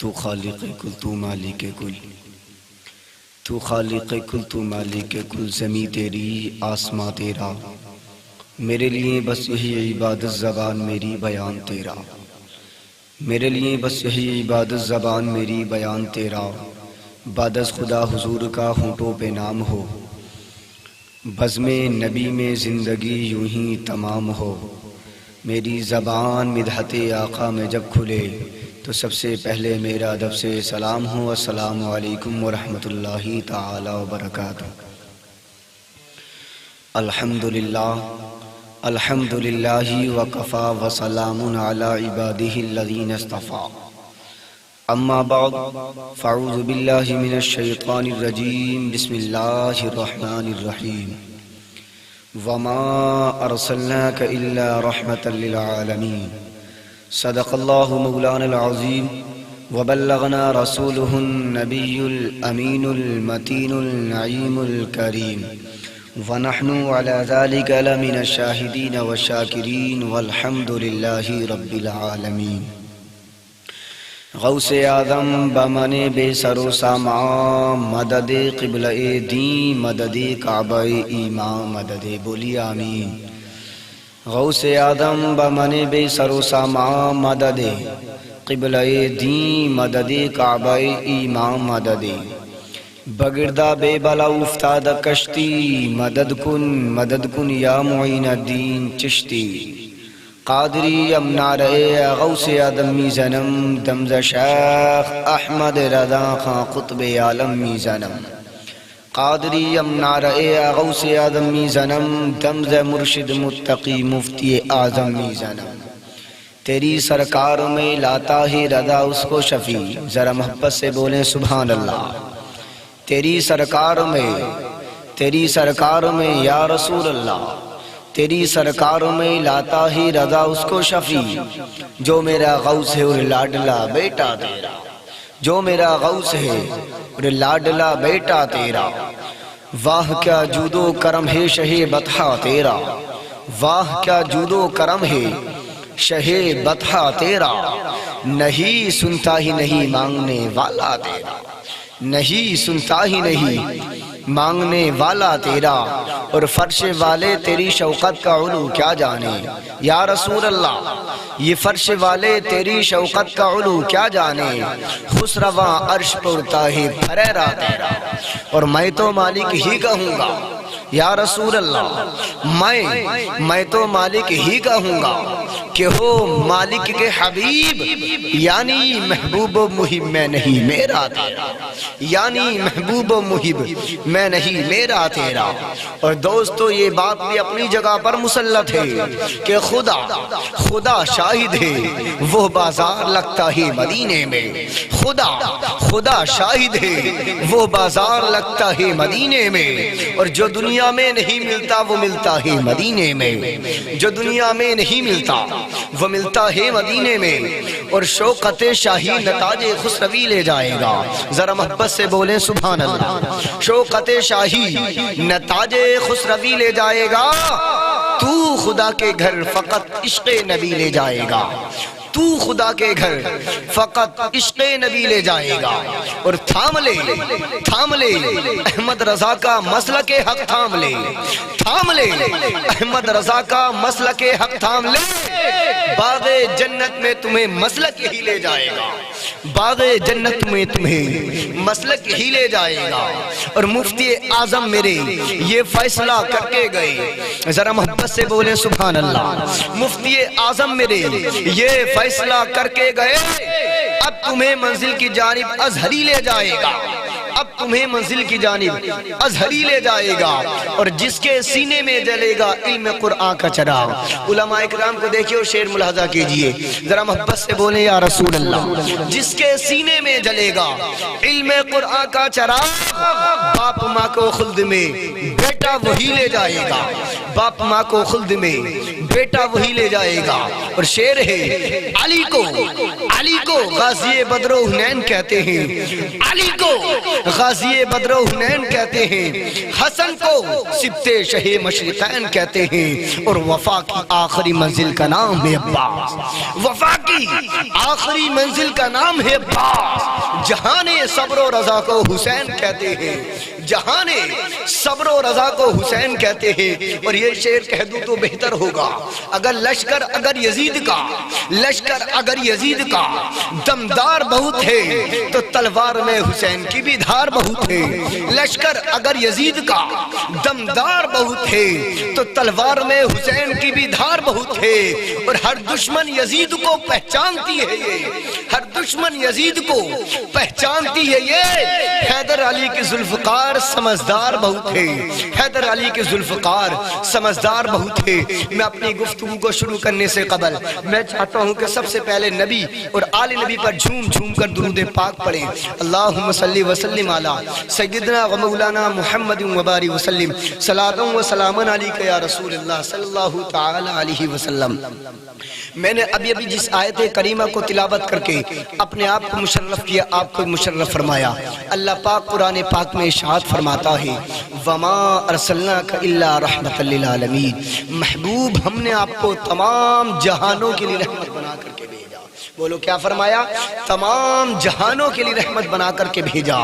تو خالق کل تو مالک کل، تو خالق کل تو مالک کل، زمیں تیری آسماں تیرا، میرے لیے بس یہی عبادت زبان میری بیان تیرا، میرے لیے بس یہی عبادت زبان میری بیان تیرا، بعد از خدا حضور کا ہونٹوں پہ نام ہو، بزم نبی میں زندگی یوں ہی تمام ہو، میری زبان مدحت آقا میں جب کھلے تو سب سے پہلے میرا ادب سے سلام ہو، السلام علیکم ورحمۃ اللہ تعالی وبرکاتہ۔ الحمدللہ الحمدللہ وکفا وسلام علی عبادہ الذین اصطفیٰ، اما بعد فاعوذ باللہ من الشیطان الرجیم، بسم اللہ الرحمن الرحیم، وما ارسلناک الا رحمۃ للعالمین، صدق اللہ مولانا العظیم وبلغنا رسولہ النبی الامین المتین النعیم الکریم، ونحن على ذلك لمن الشاہدین والشاکرین والحمد للہ رب العالمین۔ غوث اعظم بمن بے سر و سامان، مدد قبلہ دین، مدد کعبہ ایمان، مدد بولی آمین۔ غوث اعظم بمن بے سر و سامان، مدد قبلہ دین، مدد کعبہ ایمان، مدد بگردہ بے بلا افتاد کشتی، مدد کن یا معین الدین چشتی، قادری امنا رہے غوث اعظم می زنم، دمز شیخ احمد رضا خان قطب عالم می زنم، قادری امنا رہے غوث اعظم می زنم، دمز مرشد متقی مفتی اعظم می زنم، تیری سرکار میں لاتا ہی رضا اس کو شفیع، ذرا محبت سے بولیں سبحان اللہ۔ تیری سرکار میں یا رسول اللہ، تیری سرکار میں لاتا ہی رضا اس کو شفیع، جو میرا غوث ہے اور لاڈلا بیٹا تیرا، جو میرا غوث ہے اور لاڈلا بیٹا تیرا، واہ کیا جود و کرم ہے شہ بطحہ تیرا، واہ کیا جود و کرم ہے شہ بطحہ تیرا، نہیں سنتا ہی نہیں مانگنے والا تیرا، نہیں سنتا ہی نہیں مانگنے والا تیرا، اور فرش والے تیری شوقت کا علو کیا جانے، یا رسول اللہ یہ فرش والے تیری شوقت کا علو کیا جانے، خسرواں عرش پڑتا ہے پھریرا تیرا، اور میں تو مالک ہی کہوں گا، یا رسول اللہ میں تو مالک ہی کہوں گا کہ ہو مالک کے حبیب، یعنی محبوب و محب میں نہیں میرا تیرا، یعنی محبوب و محب میں نہیں میرا تیرا۔ اور دوستو یہ بات بھی اپنی جگہ پر مسلط ہے کہ خدا شاہد ہے، وہ بازار لگتا ہے مدینے میں، خدا شاہد ہے، وہ بازار لگتا ہے مدینے میں، اور جو دنیا میں نہیں ملتا وہ ملتا ہے مدینے میں، جو دنیا میں نہیں ملتا وہ ملتا ہے مدینے میں، اور شوقت شاہی نتاج خسروی لے جائے گا، ذرا محبت سے بولیں سبحان اللہ۔ شوقت شاہی نتاج خسروی لے جائے گا، تو خدا کے گھر فقط عشق نبی لے جائے گا، تو خدا کے گھر فقط عشق نبی لے جائے گا، اور تھام لے احمد رضا کا مسلک حق، تھام لے احمد رضا کا مسلک حق، تھام لے باغ جنت میں تمہیں مسلک ہی لے جائے گا، باغ جنت میں تمہیں مسلک ہی لے جائے گا۔ اور مفتی اعظم میرے یہ فیصلہ کر کے گئے، ذرا محبت سے بولیں سبحان اللہ، مفتی اعظم میرے یہ فیصلہ کر کے گئے، اب تمہیں منزل کی جانب ازہری لے جائے گا، اب تمہیں منزل کی جانب ازہری لے جائے گا، اور جس کے سینے میں جلے گا علم قرآن کا چراغ۔ علماء اکرام کو دیکھئے اور شعر ملاحظہ کیجئے، ذرا محبت سے بولیں یا رسول اللہ، جس کے سینے میں جلے گا علم قرآن کا چراغ، باپ ماں کو خلد میں بیٹا وہی لے جائے گا، باپ ماں کو خلد میں بیٹا وہی لے جائے گا۔ اور شعر ہے علی کو غازی بدر و حنین کہتے ہیں، علی کو غازی بدر و حنین کہتے ہیں، حسن کو سبط شہ مشرقین کہتے ہیں، اور وفا کی آخری منزل کا نام ہے عباس، وفا کی آخری منزل کا نام ہے عباس۔ جہان صبر و رضا کو حسین کہتے ہیں، جہان صبر و رضا کو حسین کہتے ہیں۔ اور یہ شعر کہہ دوں تو بہتر ہوگا، اگر لشکر اگر یزید کا دمدار بہت ہے تو تلوار میں حسین کی بھی دھار بہت ہے۔ لشکر اگر یزید کا دمدار بہت ہے تو تلوار میں حسین کی بھی دھار بہت ہے۔ اور ہر دشمن یزید کو پہچانتی ہے یہ، ہر دشمن یزید کو پہچانتی ہے یہ، حیدر علی کی ذوالفقار سمجھدار بہت ہے، حیدر علی کے ذوالفقار سمجھدار بہت ہے۔ میں اپنی گفتگو کو شروع کرنے سے قبل میں چاہتا ہوں کہ سب سے پہلے نبی اور آل نبی پر جھوم کر درود پاک پڑھیں۔ اللہم صلی وسلم علی سیدنا و مولانا محمد وبارک وسلم، صلاۃ و سلام علیک یا رسول اللہ صلی اللہ تعالی علیہ وسلم۔ میں نے ابھی جس آیت کریمہ کو تلاوت کر کے اپنے آپ کو مشرف کیا، آپ کو مشرف فرمایا۔ اللہ پاک قرآن پاک میں ارشاد فرماتا ہے وما ارسلناک الا رحمۃ للعالمین، محبوب ہم نے آپ کو تمام جہانوں کے لیے رحمت بنا کر کے بھیجا۔ بولو کیا فرمایا؟ تمام جہانوں کے لیے رحمت بنا کر کے بھیجا۔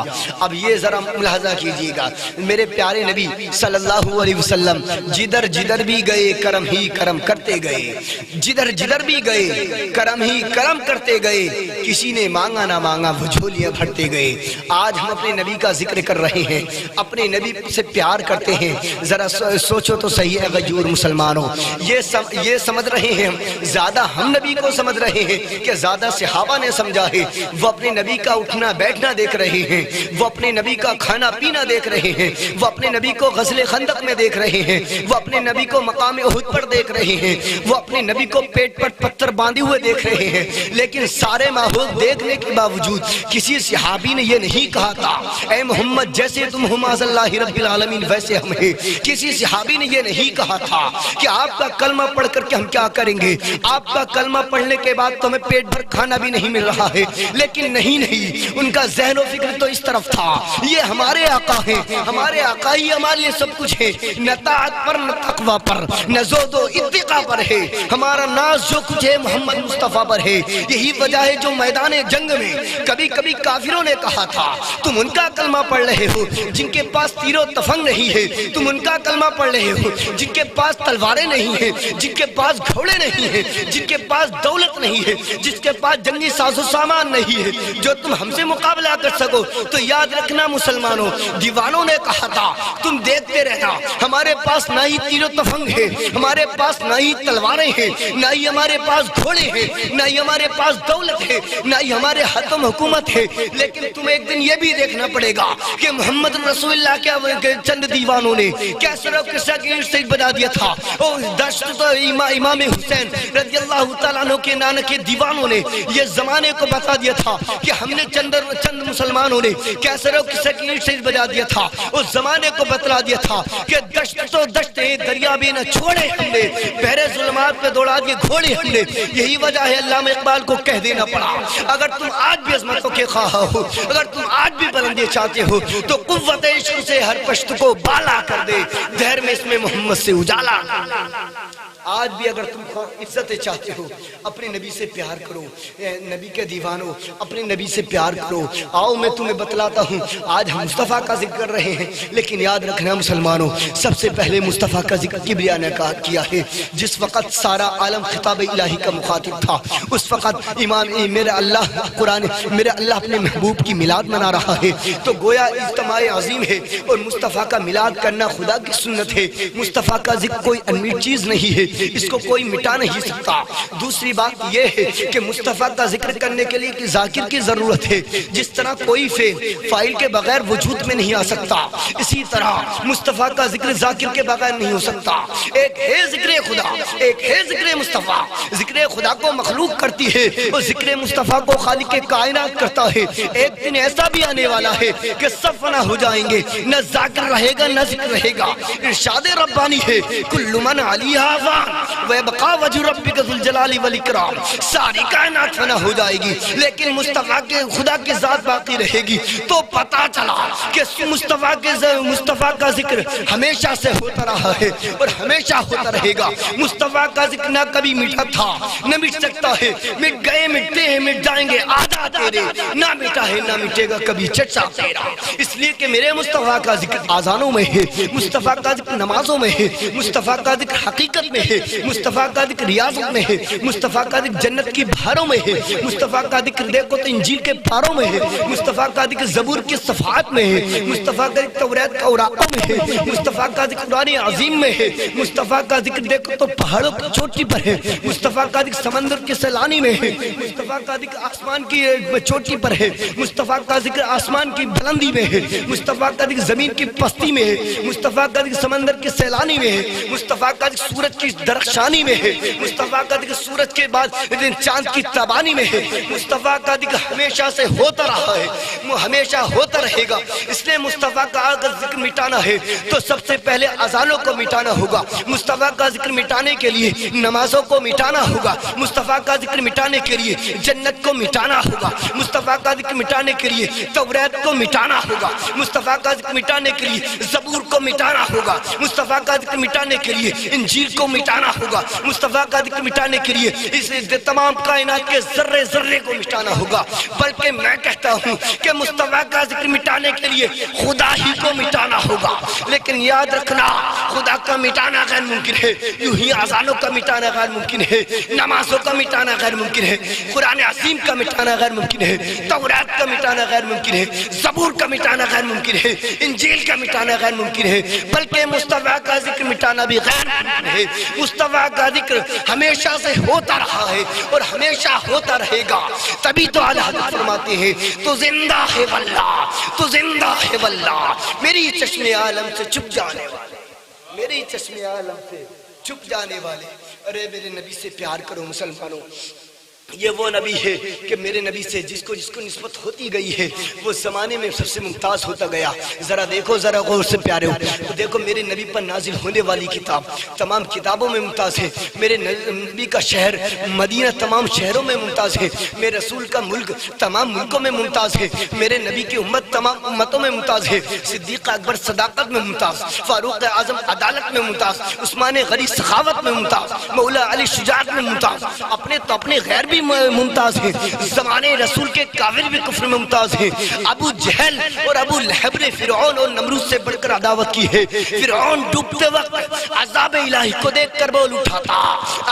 اب یہ ذرا ملاحظہ کیجئے گا، میرے پیارے نبی صلی اللہ علیہ وسلم جدھر بھی گئے کرم ہی کرم کرتے گئے، جدھر بھی گئے کرم ہی کرم کرتے گئے، کسی نے مانگا نہ مانگا وہ جھولیاں بھرتے گئے۔ آج ہم اپنے نبی کا ذکر کر رہے ہیں، اپنے نبی سے پیار کرتے ہیں۔ ذرا سوچو تو صحیح ہے غیور مسلمانوں، یہ سمجھ رہے ہیں زیادہ ہم نبی کو سمجھ رہے ہیں کہ زیادہ صحابہ نے سمجھا ہے؟ وہ اپنے نبی کا اٹھنا بیٹھنا دیکھ رہے ہیں، وہ اپنے نبی کا کھانا پینا دیکھ رہے ہیں، وہ اپنے نبی کو غزل خندق میں دیکھ رہے ہیں، وہ اپنے نبی کو مقام احد پر دیکھ رہے ہیں، وہ اپنے نبی کو پیٹ پر پتھر باندھے ہوئے دیکھ رہے ہیں۔ لیکن سارے ماحول دیکھنے کے باوجود کسی صحابی نے یہ نہیں کہا تھا اے محمد جیسے تم ہو معاذ اللہ رب العالمین ویسے ہم ہیں۔ کسی صحابی نے یہ نہیں کہا تھا کہ آپ کا کلمہ پڑھ کر کے ہم کیا کریں گے، آپ کا کلمہ پڑھنے کے بعد تو ہمیں پیٹ بھر کھانا بھی نہیں مل رہا ہے۔ لیکن نہیں، ان کا ذہن و فکر تو اس طرف تھا یہ ہمارے آقا ہیں، ہمارے آقا ہی ہمارے لیے سب کچھ ہے، نہ طاعت پر نہ تقوی پر نہ زہد و اتقاء پر ہے، ہمارا ناز جو کچھ ہے محمد مصطفیٰ پر ہے۔ یہی وجہ ہے جو میدان جنگ میں کبھی کبھی کافروں نے کہا تھا تم ان کا کلمہ پڑھ رہے ہو جن کے پاس تیر و تفنگ نہیں ہے، تم ان کا کلمہ پڑھ رہے ہو جن کے پاس تلواریں نہیں ہیں، جن کے پاس گھوڑے نہیں ہیں، جن کے پاس دولت نہیں ہے، جس کے پاس جنگی ساز و سامان نہیں ہے، جو تم ہم سے مقابلہ کر سکو۔ تو یاد رکھنا مسلمانوں، دیوانوں نے کہا تھا تم دیکھتے رہنا، ہمارے پاس نہ ہی تیر و تفنگ ہے، ہمارے پاس نہ ہی تلواریں ہیں، نہ ہی ہمارے پاس گھوڑے ہیں، نہ ہی ہمارے پاس دولت ہے، نہ ہی ہمارے حتم حکومت ہے، لیکن تمہیں ایک دن یہ بھی دیکھنا پڑے گا کہ محمد رسول اللہ کے چند دیوانوں نے کیسر و قصہ کی سے بجا دیا تھا۔ اور دشت تو امام حسین رضی اللہ تعالیٰ عنہ کے نانا کے دیوانوں نے یہ زمانے کو بتا دیا تھا کہ ہم نے چند مسلمانوں نے کیسر و قصہ کی سے بجا دیا تھا، اس زمانے کو بتلا دیا تھا کہ دشت تو دشت ہے، دریا بھی نہ چھوڑے ہم نے، بحر ظلمات پہ دوڑا دیے گھوڑے ہم نے۔ یہی وجہ ہے علامہ اقبال کو کہہ دینا پڑا اگر تم آج بھی عظمتوں کے خواہاں ہو، اگر تم آج بھی بلندی چاہتے ہو تو قوت عشق سے ہر پشت کو بالا کر دے، دہر میں اس میں محمد سے اجالا۔ آج بھی اگر تم عزت چاہتے ہو اپنے نبی سے پیار کرو، نبی کے دیوانوں اپنے نبی سے پیار کرو۔ آؤ میں تمہیں بتلاتا ہوں، آج ہم مصطفیٰ کا ذکر کر رہے ہیں لیکن یاد رکھنا مسلمانوں، سب سے پہلے مصطفیٰ کا ذکر کبریا نے کیا ہے۔ جس وقت سارا عالم خطاب الہی کا مخاطب تھا اس وقت میرا اللہ اپنے محبوب کی میلاد منا رہا ہے، تو گویا اجتماع عظیم ہے اور مصطفیٰ کا میلاد کرنا خدا کی سنت ہے۔ مصطفیٰ کا ذکر کوئی انمیٹ چیز نہیں ہے، اس کو کوئی مٹا نہیں سکتا۔ دوسری بات یہ ہے کہ مصطفیٰ کا ذکر کرنے کے لیے کہ ذاکر کی ضرورت ہے، جس طرح کوئی فائل کے بغیر وجود میں نہیں آ سکتا، اسی طرح مصطفیٰ کا ذکر ذاکر کے بغیر نہیں ہو سکتا۔ ایک ہے ذکر خدا، ایک ہے ذکر مصطفیٰ۔ ذکر خدا کو مخلوق کرتی ہے اور ذکر مصطفیٰ کو خالق کائنات کرتا ہے۔ ایک دن ایسا بھی آنے والا ہے کہ سب فنا ہو جائیں گے، نہ ذاکر رہے گا نہ ذکر رہے گا۔ ارشاد ربانی ہے کل من علیہا فان وَيَبْقَى وَجْهُ رَبِّكَ ذُو الْجَلَالِ وَالْإِكْرَامِ، ساری کائنات فنا ہو جائے گی لیکن مصطفیٰ کے خدا کی ذات باقی رہے گی۔ تو پتا چلا کہ مصطفیٰ کا ذکر ہمیشہ سے ہوتا رہا ہے اور ہمیشہ ہوتا رہے گا۔ مصطفیٰ کا ذکر نہ کبھی مٹا تھا نہ مٹ سکتا ہے، مٹ گئے مٹتے ہیں مٹ جائیں گے آدھا تیرے، نہ مٹا ہے نہ مٹے گا کبھی چچا تیرا۔ اس لیے کہ میرے مصطفیٰ کا ذکر آذانوں میں ہے، مصطفیٰ کا ذکر نمازوں میں ہے، مصطفیٰ کا ذکر حقیقت میں ہے، مصطفیٰ کا ذکر ریاضت میں ہے، مصطفیٰ کا ذکر جنت کی بہاروں میں ہے، مصطفیٰ کا ذکر دیکھو تو انجیل کے پاروں میں ہے، مصطفیٰ کا ذکر زبور کی صفحات میں ہے، مصطفیٰ کا ذکر توریت کا اوراقوں میں ہے، مصطفیٰ کا ذکر قرآن عظیم میں ہے، مصطفیٰ کا ذکر دیکھو تو پہاڑوں کی چوٹی پر ہے، مصطفیٰ کا ذکر سمندر کی سیلانی میں ہے، مصطفیٰ کا ذکر آسمان کی چوٹی پر ہے، مصطفیٰ کا ذکر آسمان کی بلندی میں ہے، مصطفیٰ کا ذکر زمین کی پستی میں ہے، مصطفیٰ کا ذکر سمندر کی سیلانی میں ہے، مصطفیٰ کا ذکر سورج کی درخشانی میں ہے، مصطفیٰ کا ذکر سورج کے بعد چاند کی تابانی میں ہے، مصطفیٰ کا ذکر ہمیشہ سے ہوتا رہا ہے، ہمیشہ ہوتا رہے گا۔ اس لیے مصطفیٰ کا اگر ذکر مٹانا ہے تو سب سے پہلے اذانوں کو مٹانا ہوگا، مصطفیٰ کا ذکر مٹانے کے لیے نمازوں کو مٹانا ہوگا، مصطفیٰ کا ذکر مٹانے کے لیے جنت کو مٹانا ہوگا، مصطفیٰ کا ذکر مٹانے کے لیے توریت کو مٹانا ہوگا، مصطفیٰ کا ذکر مٹانے کے لیے زبور کو مٹانا ہوگا، مصطفیٰ کا ذکر مٹانے کے لیے انجیل کو مٹانا ہوگا، مصطفیٰ کا ذکر مٹانے کے لیے اس تمام کائنات کے ذرے ذرے کو مٹانا ہوگا۔ بلکہ میں کہتا ہوں کہ مصطفیٰ کا ذکر مٹانے کے لیے خدا ہی کو مٹانا ہوگا۔ لیکن یاد رکھنا خدا کا مٹانا غیر ممکن ہے، یوں ہی اذانوں کا مٹانا غیر ممکن ہے، نمازوں کا مٹانا غیر ممکن ہے، قرآن عظیم کا مٹانا غیر ممکن ہے، توریت کا مٹانا غیر ممکن ہے، زبور کا مٹانا غیر ممکن ہے، انجیل کا مٹانا غیر ممکن ہے، بلکہ مصطفیٰ کا ذکر مٹانا بھی غیر ممکن ہے۔ مصطفیٰ کا ذکر ہمیشہ سے ہوتا رہا ہے اور ہمیشہ ہوتا رہے گا۔ تبھی تو اعلیٰ حضرت فرماتے ہیں تو زندہ ہے واللہ، تو زندہ ہے واللہ، میری چشم عالم سے چھپ جانے والے، میری چشم عالم سے چھپ جانے والے۔ ارے میرے نبی سے پیار کرو مسلمانوں، یہ وہ نبی ہے کہ میرے نبی سے جس کو نسبت ہوتی گئی ہے وہ زمانے میں سب سے ممتاز ہوتا گیا۔ ذرا دیکھو، ذرا غور سے پیارے ہو، دیکھو میرے نبی پر نازل ہونے والی کتاب تمام کتابوں میں ممتاز ہے، میرے نبی کا شہر مدینہ تمام شہروں میں ممتاز ہے، میرے رسول کا ملک تمام ملکوں میں ممتاز ہے، میرے نبی کی امت تمام امتوں میں ممتاز ہے، صدیق اکبر صداقت میں ممتاز، فاروق اعظم عدالت میں ممتاز، عثمان غنی سخاوت میں ممتاز، مولا علی شجاعت میں ممتاز، اپنے تو اپنے غیر بھی ممتاز ہیں، زمانے رسول کے کافر بھی کفر میں ممتاز ہیں۔ ابو جہل اور ابو لہب نے فرعون اور نمرود سے بڑھ کر عداوت کی ہے۔ فرعون ڈوبتے وقت عذاب الہی کو دیکھ کر بول اٹھا تھا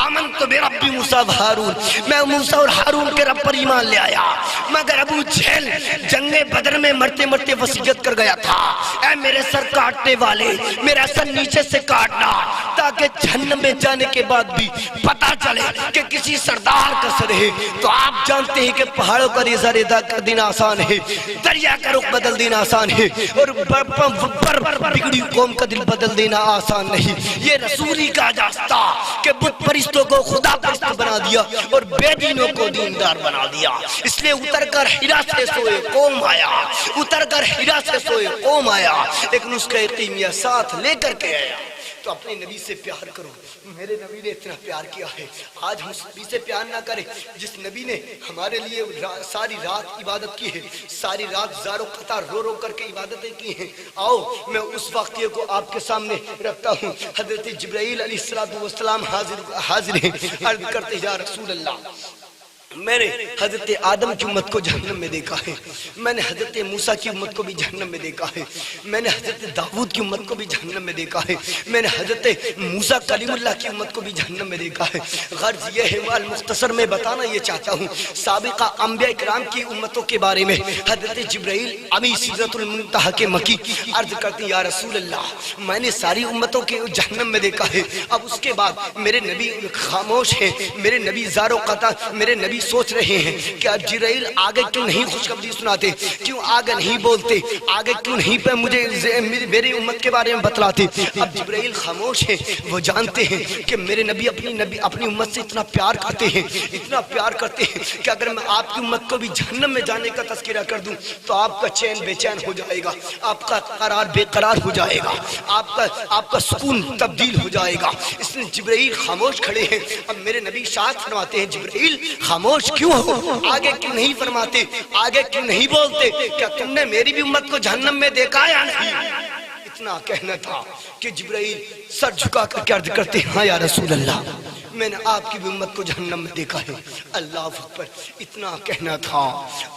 آمنت برب موسیٰ و ہارون، میں موسیٰ اور ہارون کے رب پر ایمان لے آیا۔ مگر ابو جہل جنگ بدر میں مرتے مرتے وصیت کر گیا تھا، اے میرے سر کاٹنے والے میرا سر نیچے سے کاٹنا تاکہ جہنم میں جانے کے بعد بھی پتا چلے کہ کسی سردار کا سر ہے۔ تو آپ جانتے ہیں کہ پہاڑوں کا ریزہ ریزہ کر دینا آسان ہے، دریا کا رخ بدل دینا آسان ہے، اور بگڑی قوم کا دل بدل دینا آسان نہیں۔ یہ رسول ہی کا اعجاز تھا کہ بت پرستوں کو خدا پرست بنا دیا اور بے دینوں کو دیندار بنا دیا۔ اس لیے اتر کر ہیرا سے سوئے قوم آیا، اتر کر ہیرا سے سوئے قوم آیا، ایک نسخہ قیمیہ ساتھ لے کر کے آیا۔ تو اپنے نبی سے پیار کرو، میرے نبی نے اتنا پیار کیا ہے، آج ہم نبی سے پیار نہ کریں جس نبی نے ہمارے لیے ساری رات عبادت کی ہے، ساری رات زار و قطار رو رو کر کے عبادتیں کی ہیں۔ آؤ میں اس واقعے کو آپ کے سامنے رکھتا ہوں۔ حضرت جبرائیل علیہ السلام حاضر ہیں، عرض کرتے یا رسول اللہ، میں نے حضرت آدم کی امت کو جہنم میں دیکھا ہے، میں نے حضرت موسیٰ کی امت کو بھی جہنم میں دیکھا ہے، میں نے حضرت داؤد کی امت کو بھی جہنم میں دیکھا ہے، میں نے حضرت موسیٰ کلیم اللہ کی امت کو بھی جہنم میں دیکھا ہے۔ غرض یہ ہے، مختصر میں بتانا یہ چاہتا ہوں سابقہ انبیاء اکرام کی امتوں کے بارے میں۔ حضرت جبرائیل امی سدرۃ المنتہا کے مکی عرض کرتے یا رسول اللہ، میں نے ساری امتوں کے جہنم میں دیکھا ہے، اب اس کے بعد میرے نبی خاموش ہیں، میرے نبی زار و قطع، میرے نبی سوچ رہے ہیں کہ اب جبرائیل آگے کیوں نہیں خوشخبری سناتے، کیوں آگے نہیں بولتے، آگے کیوں نہیں پہ مجھے میری امت کے بارے میں بتلاتے۔ اب جبرائیل خاموش ہیں، وہ جانتے ہیں کہ میرے نبی اپنی امت سے اتنا پیار کرتے ہیں، اتنا پیار کرتے ہیں کہ اگر میں آپ کی امت کو بھی جہنم میں جانے کا تذکرہ کر دوں تو آپ کا چین بے چین ہو جائے گا، آپ کا قرار بے قرار ہو جائے گا، آپ کا سکون تبدیل ہو جائے گا۔ اس لیے جبرائیل خاموش کھڑے ہیں۔ اب میرے نبی شاد فرماتے ہیں جبرائیل خاموش کیوں ہو، آگے کیوں نہیں فرماتے، آگے کیوں نہیں بولتے، کیا تم نے میری بھی امت کو جہنم میں دیکھا یا نہیں؟ اتنا کہنا تھا کہ جبرائیل سر جھکا کر عرض کرتے ہیں ہاں یا رسول اللہ، میں نے آپ کی بھی امت کو جہنم میں دیکھا ہے۔ اللہ اکبر، اتنا کہنا تھا۔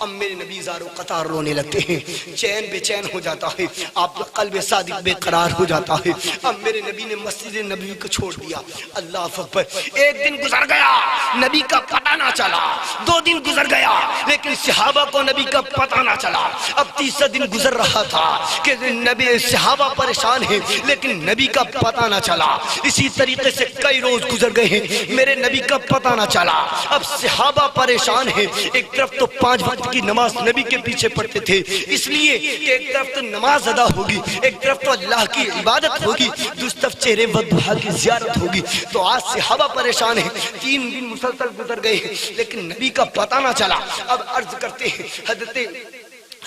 اب میرے نبی زار و قطار رونے لگتے ہیں، چین بے چین ہو جاتا ہے، آپ کا قلب صادق بے قرار ہو جاتا ہے۔ اب میرے نبی نے مسجد نبوی کو چھوڑ دیا۔ اللہ اکبر، ایک دن گزر گیا، نبی کا پتہ نہ چلا، 2 دن گزر گیا لیکن صحابہ کو نبی کا پتہ نہ چلا۔ اب تیسرا دن گزر رہا تھا کہ نبی صحابہ پریشان ہیں لیکن نبی کا پتہ نہ چلا۔ اسی طریقے سے کئی روز گزر گئے ہیں، میرے نبی کا پتہ نہ چلا۔ اب صحابہ پریشان ہیں، ایک طرف تو 5 وقت کی نماز نبی کے پیچھے پڑھتے تھے اس لیے کہ ایک طرف تو نماز ادا ہوگی، ایک طرف تو اللہ کی عبادت ہوگی، دوسری طرف چہرے وضحا کی زیارت ہوگی۔ تو آج صحابہ پریشان ہیں، 3 دن مسلسل گزر گئے ہیں لیکن نبی کا پتہ نہ چلا۔ اب عرض کرتے ہیں حضرت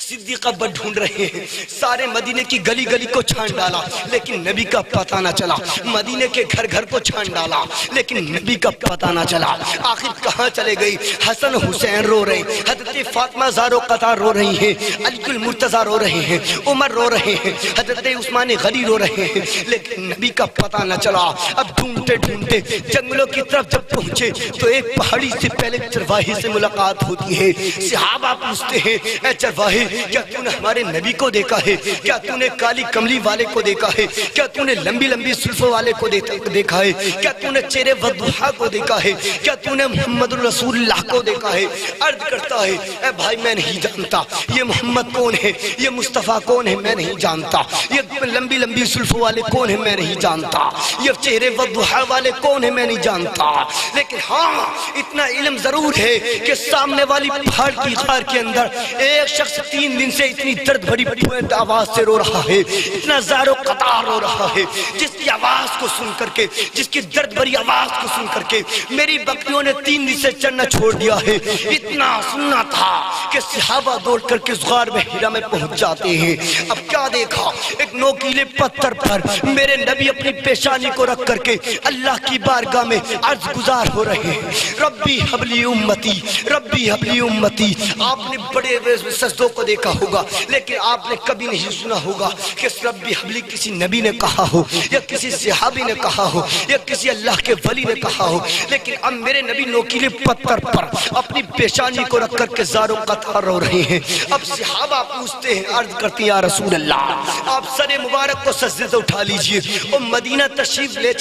صدیقہ بڑھ ڈھونڈ رہے ہیں، سارے مدینے کی گلی گلی کو چھان ڈالا لیکن نبی کا پتہ نہ چلا، مدینے کے گھر گھر کو چھان ڈالا لیکن نبی کا پتہ نہ چلا۔ آخر کہاں چلے گئی؟ حسن حسین رو رہے ہیں، حضرت فاطمہ زار و قطار رو رہی ہیں، علی المرتضیٰ رو رہے ہیں، عمر رو رہے ہیں، حضرت عثمان غنی رو رہے ہیں لیکن نبی کا پتہ نہ چلا۔ اب ڈھونڈتے ڈھونڈتے جنگلوں کی طرف جب پہنچے تو ایک پہاڑی سے پہلے چرواہی سے ملاقات ہوتی ہے۔ صحابہ پوچھتے ہیں اے چرواہی، کیا تو نے ہمارے نبی کو دیکھا ہے؟ کیا تو نے کالی کملی والے کو دیکھا ہے؟ کیا تو نے لمبی لمبی زلفوں والے کو دیکھا ہے؟ کیا تو نے چہرے وضحا کو دیکھا ہے؟ کیا تو نے محمد رسول اللہ کو دیکھا ہے؟ عرض کرتا ہے اے بھائی میں نہیں جانتا یہ محمد کون ہے، یہ مصطفیٰ کون ہے، میں نہیں جانتا یہ لمبی لمبی زلفوں والے کون ہے، میں نہیں جانتا یہ چہرے وضحا والے کون ہے، میں نہیں جانتا۔ لیکن ہاں اتنا علم ضرور ہے کہ سامنے والی پہاڑ کی غار کے اندر ایک شخص 3 دن سے اتنی درد بھری پوئنٹ آواز سے رو رہا ہے، اتنا زار و قطار رو رہا ہے، جس کی آواز کو سن کر کے، جس کی درد بھری آواز کو سن کر کے میری بکریوں نے 3 دن سے چرنا چھوڑ دیا ہے۔ اتنا سننا تھا کہ صحابہ دوڑ کر کے غار حرا میں پہنچ جاتے ہیں۔ اب کیا دیکھا؟ ایک نوکیلے پتھر پر میرے نبی اپنی پیشانی کو رکھ کر کے اللہ کی بارگاہ میں عرض گزار ہو رہے ہیں، ربی حبلی امتی، ربی حبلی امتی۔ آپ نے بڑے سجدوں کو دیکھا ہوگا لیکن آپ نے کبھی نہیں سنا ہوگا کہ ربی حبلی کسی نبی نے کہا ہو یا کسی صحابی نے کہا ہو یا کسی اللہ کے ولی نے کہا ہو۔ لیکن اب میرے نبی نوکیلے پتھر پر اپنی پیشانی کو رکھ کر کے زار و قطار رو رہے ہیں۔ اب صحابہ پوچھتے ہیں، عرض کرتے ہیں یا رسول اللہ آپ سر مبارک کو سجدے سے اٹھا لیجئے اور مدینہ تشریف لے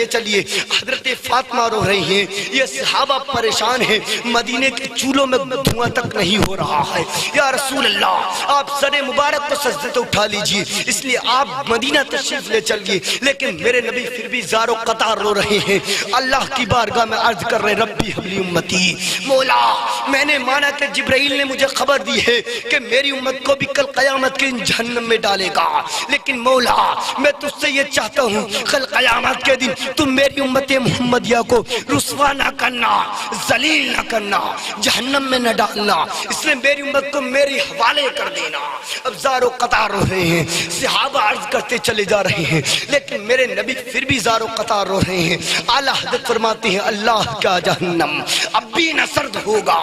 چلیے۔ حضرت فاطمہ رو رہی ہیں، یہ صحابہ پریشان ہیں، مدینے کے چولہوں میں دھواں تک نہیں ہو رہا ہے، یا رسول اللہ آپ سر مبارک کو سجدے سے اٹھا لیجئے، اس لیے آپ مدینہ تشریف لے چلیے۔ لیکن میرے نبی پھر بھی زار و قطار رو رہے ہیں، اللہ کی بارگاہ میں عرض کر رہے ربی حبلی امتی، مولا میں نے مانا کہ جبرائیل نے مجھے خبر دی ہے کہ میری امت کو بھی کل قیامت کے جہنم میں ڈالے گا، لیکن مولا میں تجھ سے یہ چاہتا ہوں کل قیامت کے دن تم میری امت محمدیہ کو رسوا نہ کرنا، ذلیل نہ کرنا، جہنم میں نہ ڈالنا، اس لیے میری امت کو میری حوالے کر دینا۔ اب زار و قطار رو رہے ہیں، صحابہ عرض کرتے چلے جا رہے ہیں لیکن میرے نبی پھر بھی زار و قطار رو رہے ہیں۔ اعلیٰ حضرت فرماتے ہیں اللہ کا جہنم اب بھی نہ سرد ہوگا،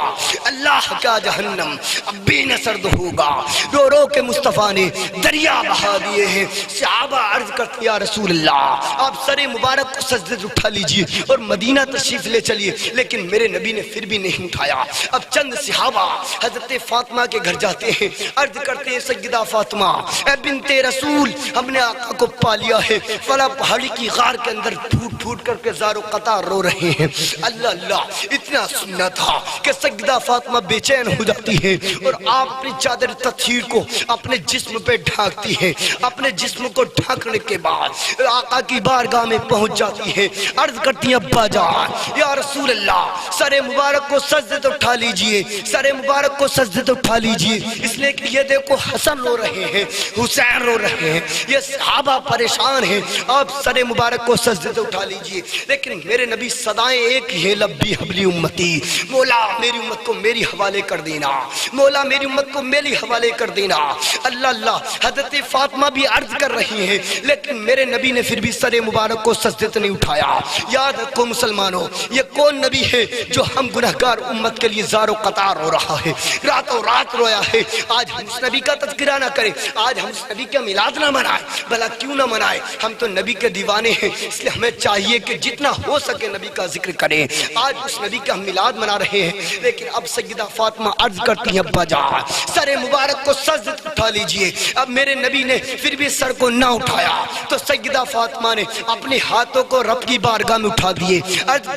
اللہ کا جہنم اب بھی نہ سرد ہوگا۔ رو رو کے مصطفیٰ نے دریا بہا دیے ہیں۔ صحابہ عرض کرتے یا رسول اللہ آپ سر مبارک کو سجدے سے اٹھا لیجئے اور مدینہ تشریف لے چلیے، لیکن میرے نبی نے پھر بھی نہیں اٹھایا۔ اب چند صحابہ حضرت فاطمہ کے گھر جاتے کہتے ہیں، عرض کرتے ہیں سیدہ فاطمہ اے بنت رسول، ہم نے آقا کو پا لیا ہے، فلاں پہاڑی کی غار کے اندر پھوٹ پھوٹ کر کے زار و قطار رو رہے ہیں۔ اللہ اللہ، اتنا سننا تھا کہ سیدہ فاطمہ بے چین ہو جاتی ہے اور آپ اپنی چادر تطہیر کو اپنے جسم پہ ڈھانکتی ہے۔ اپنے جسم کو ڈھانکنے کے بعد آقا کی بارگاہ میں پہنچ جاتی ہے، عرض کرتی ہیں ابا جان یا رسول اللہ، سر مبارک کو سجدے تو اٹھا لیجئے، سر مبارک کو سجدے تو اٹھا لیجئے، اس لیے کہ یہ دیکھو حسن رو رہے ہیں، حسین رو رہے ہیں، یہ صحابہ پریشان ہیں، آپ سر مبارک کو سجدے تو اٹھا لیجئے۔ لیکن میرے نبی صدائیں ایک ہی ہیں، لبی حبلی امتی، مولا میری امت کو میری حوالے کر دینا، مولا میری امت کو میری حوالے کر دینا۔ اللہ اللہ، حضرت فاطمہ بھی عرض کر رہی ہیں، لیکن میرے نبی نے پھر بھی سر مبارک کو سجدے تو نہیں اٹھایا۔ یاد رکھو مسلمانوں، یہ کون نبی ہے جو ہم گناہگار امت کے لیے زار و قطار ہو رہا ہے، راتوں رات رویا ہے؟ آج ہم اس نبی کا تذکرہ نہ کریں، آج ہم اس نبی کا میلاد نہ منائیں، بھلا کیوں نہ منائیں؟ ہم تو نبی کے دیوانے ہیں، اس لیے ہمیں چاہیے کہ جتنا ہو سکے نبی کا ذکر کریں۔ آج اس نبی کا ہم میلاد منا رہے ہیں، لیکن اب سیدہ فاطمہ عرض کرتی ہیں ابا جان سر مبارک کو سجدے اٹھا لیجئے۔ اب میرے نبی نے پھر بھی سر کو نہ اٹھایا تو سیدہ فاطمہ نے اپنے ہاتھوں کو رب کی بارگاہ میں اٹھا دیے، عرض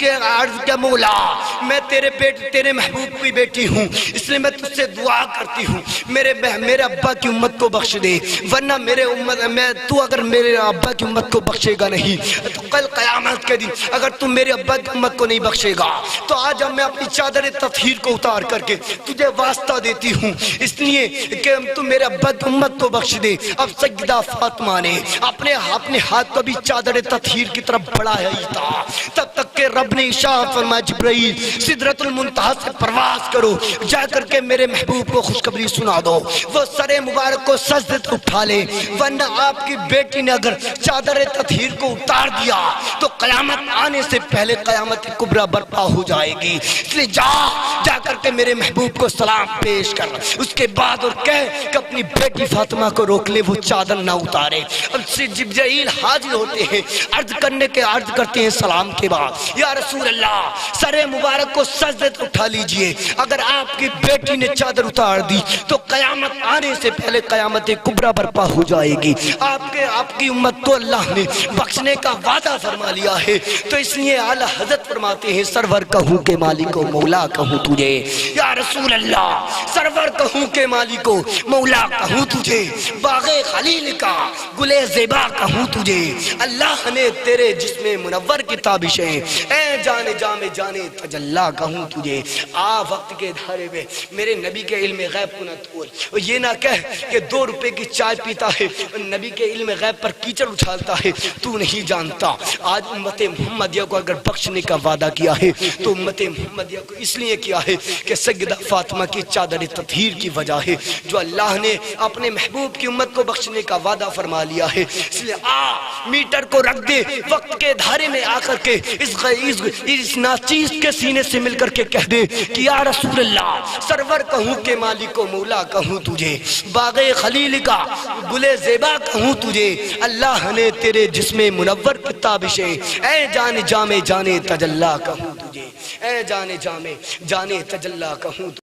کہ مولا میں تیرے محبوب کی بیٹی ہوں، اس لیے میں تجھ سے دعا کرتی ہوں میرے ابا کی امت کو بخش دے، ورنہ تو اگر میرے ابا کی امت کو بخشے گا نہیں تو کل قیامت کے دن اگر تم میرے ابا کی امت کو نہیں بخشے گا تو آج اب میں اپنی چادر تطہیر کو اتار کر کے تجھے واسطہ دیتی ہوں، اس لیے کہ تم میرے ابا کی امت کو بخش دے۔ اب سیدہ فاطمہ نے اپنے ہاتھ کو بھی چادر تطہیر کی طرف بڑھایا ہی تھا، تب تک کہ رب نے ارشاد فرمایا جبرائیل سدرۃ المنتہا سے پرواز کرو، جا کر کے میرے محبوب کو خوشخبری سنا دو، وہ سر مبارک کو سجدے سے اٹھا لے، ورنہ آپ کی بیٹی نے اگر چادر تطہیر کو اتار دیا تو قیامت آنے سے پہلے قیامت کبریٰ برپا ہو جائے گی۔ اس لیے جا کر کے میرے محبوب کو سلام پیش کر، اس کے بعد اور کہہ کہ اپنی بیٹی فاطمہ کو روک لے، وہ چادر نہ اتارے۔ اب سے جبرائیل حاضر ہوتے ہیں، عرض کرتے ہیں سلام کے بعد یا رسول اللہ سر مبارک کو سجدے سے اٹھا لیجئے، اگر آپ کی بیٹی نے چادر اتار دی تو قیامت آنے سے پہلے قیامت کبریٰ برپا ہو جائے گی۔ آپ کی امت کو اللہ نے بخشنے کا وعدہ فرما لیا ہے، تو اس لیے اعلیٰ حضرت فرماتے ہیں سرور کہوں کہ مالک و مولا کہوں تجھے، یا رسول اللہ سرور کہوں کہ مالک و مولا کہوں تجھے، باغ خلیل کا گل زیبا کہوں تجھے، اللہ نے تیرے جسم منور کی تابشیں، اے جانے جامے جانے تجلا کہوں تجھے۔ وقت کے دھارے میں میرے نبی کے علم غیب کو نہ توڑ، یہ نہ کہہ کہ 2 روپے کی چائے پیتا ہے، نبی کے علم غیب پر کیچڑ اچھالتا ہے، تو نہیں جانتا۔ آج امت محمدیہ کو اگر بخشنے کا وعدہ کیا ہے تو امت محمدیہ کو اس لیے کیا ہے کہ سیدہ فاطمہ کی چادر تطہیر کی وجہ ہے، جو اللہ نے اپنے محبوب کی امت کو بخشنے کا وعدہ فرما لیا ہے۔ اس لیے میٹر کو رکھ دے، وقت کے دھارے میں آ کر کے اس ناچیز کے سینے سے مل کر کے کہہ دے کہ یا رسول اللہ سرور کہوں کہ مالک و مولا کہوں تجھے، باغ خلیل کا گل زیبا کہوں تجھے، اللہ نے تیرے جسم منور کی تابشیں، اے جانے جامے جانے تجلا کہوں تجھے، اے جانے جامے جانے تجلا کہوں تجھے۔